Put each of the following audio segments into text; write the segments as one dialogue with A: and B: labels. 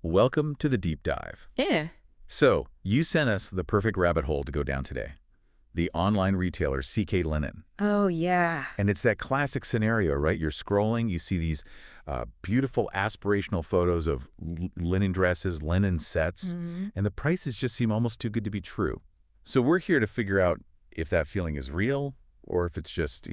A: welcome to the deep dive.
B: Yeah.
A: So, you sent us the perfect rabbit hole to go down today. The online retailer CKLinen.
B: Oh, yeah.
A: And it's that classic scenario, right? You're scrolling, you see these beautiful aspirational photos of linen dresses, linen sets, and the prices just seem almost too good to be true. So we're here to figure out if that feeling is real or if it's just,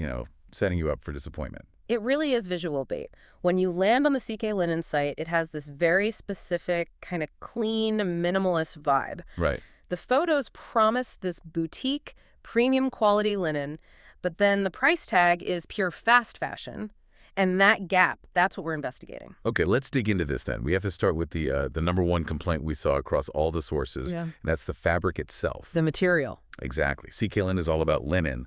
A: setting you up for disappointment.
B: It really is visual bait. When you land on the CKLinen site, it has this very specific, kind of clean, minimalist vibe.
A: Right.
B: The photos promise this boutique, premium quality linen, but then the price tag is pure fast fashion. And that gap, that's what we're investigating.
A: Okay, let's dig into this then. We have to start with the number one complaint we saw across all the sources, and that's the fabric itself.
B: The material.
A: Exactly. CKLinen is all about linen,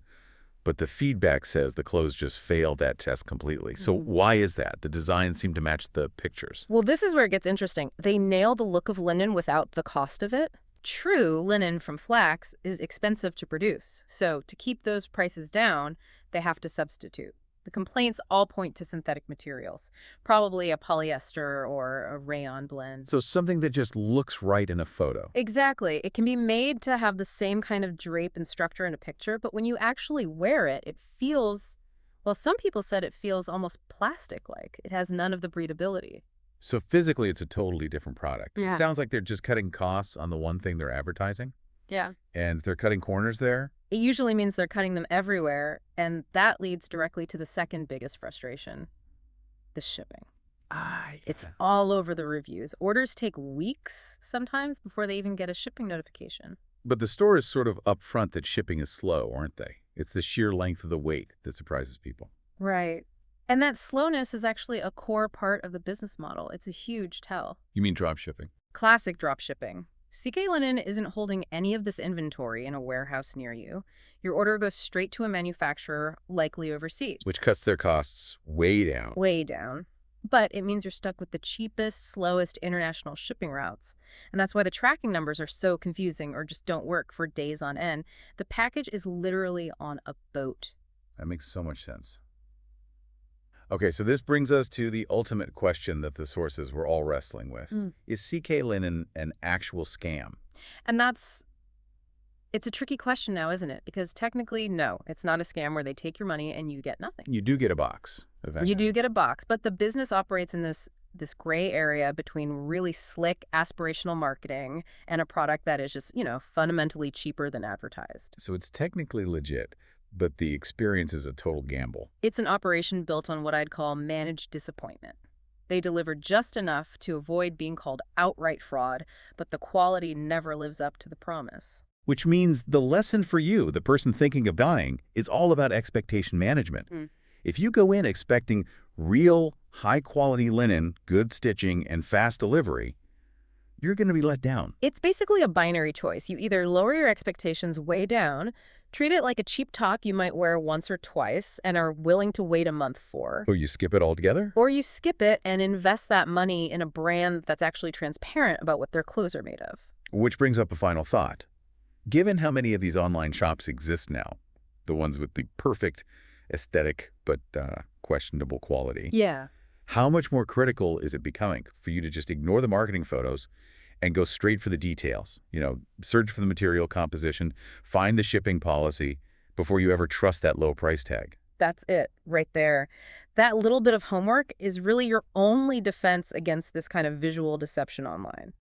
A: but the feedback says the clothes just failed that test completely. So why is that? The designs seem to match the pictures.
B: Well, this is where it gets interesting. They nail the look of linen without the cost of it. True, linen from flax is expensive to produce, so to keep those prices down, they have to substitute. The complaints all point to synthetic materials, probably a polyester or a rayon blend.
A: So something that just looks right in a photo.
B: Exactly. It can be made to have the same kind of drape and structure in a picture, but when you actually wear it, it feels, well, some people said it feels almost plastic-like. It has none of the breathability.
A: So physically, it's a totally different product.
B: Yeah.
A: It sounds like they're just cutting costs on the one thing they're advertising.
B: Yeah.
A: And if they're cutting corners there,
B: It usually means they're cutting them everywhere, and that leads directly to the second biggest frustration, the shipping. It's all over the reviews. Orders take weeks sometimes before they even get a shipping notification.
A: But the store is sort of upfront that shipping is slow, aren't they? It's the sheer length of the wait that surprises people.
B: Right. And that slowness is actually a core part of the business model. It's a huge tell.
A: You mean drop shipping?
B: Classic drop shipping. CKLinen isn't holding any of this inventory in a warehouse near you. Your order goes straight to a manufacturer, likely overseas.
A: Which cuts their costs way down.
B: Way down. But it means you're stuck with the cheapest, slowest international shipping routes. And that's why the tracking numbers are so confusing or just don't work for days on end. The package is literally on a boat.
A: That makes so much sense. Okay, so this brings us to the ultimate question that the sources were all wrestling with. Is CKLinen an actual scam?
B: And it's a tricky question now, isn't it? Because technically, no, it's not a scam where they take your money and you get nothing.
A: You do get a box, eventually.
B: You do get a box, but the business operates in this gray area between really slick aspirational marketing and a product that is just, fundamentally cheaper than advertised.
A: So it's technically legit, but the experience is a total gamble.
B: It's an operation built on what I'd call managed disappointment. They deliver just enough to avoid being called outright fraud, but the quality never lives up to the promise.
A: Which means the lesson for you, the person thinking of buying, is all about expectation management. If you go in expecting real, high-quality linen, good stitching, and fast delivery, you're going to be let down.
B: It's basically a binary choice. You either lower your expectations way down, treat it like a cheap top you might wear once or twice and are willing to wait a month for.
A: Or you skip it altogether?
B: Or you skip it and invest that money in a brand that's actually transparent about what their clothes are made of.
A: Which brings up a final thought. Given how many of these online shops exist now, the ones with the perfect aesthetic but questionable quality, how much more critical is it becoming for you to just ignore the marketing photos and go straight for the details? Search for the material composition, find the shipping policy before you ever trust that low price tag.
B: That's it, right there. That little bit of homework is really your only defense against this kind of visual deception online.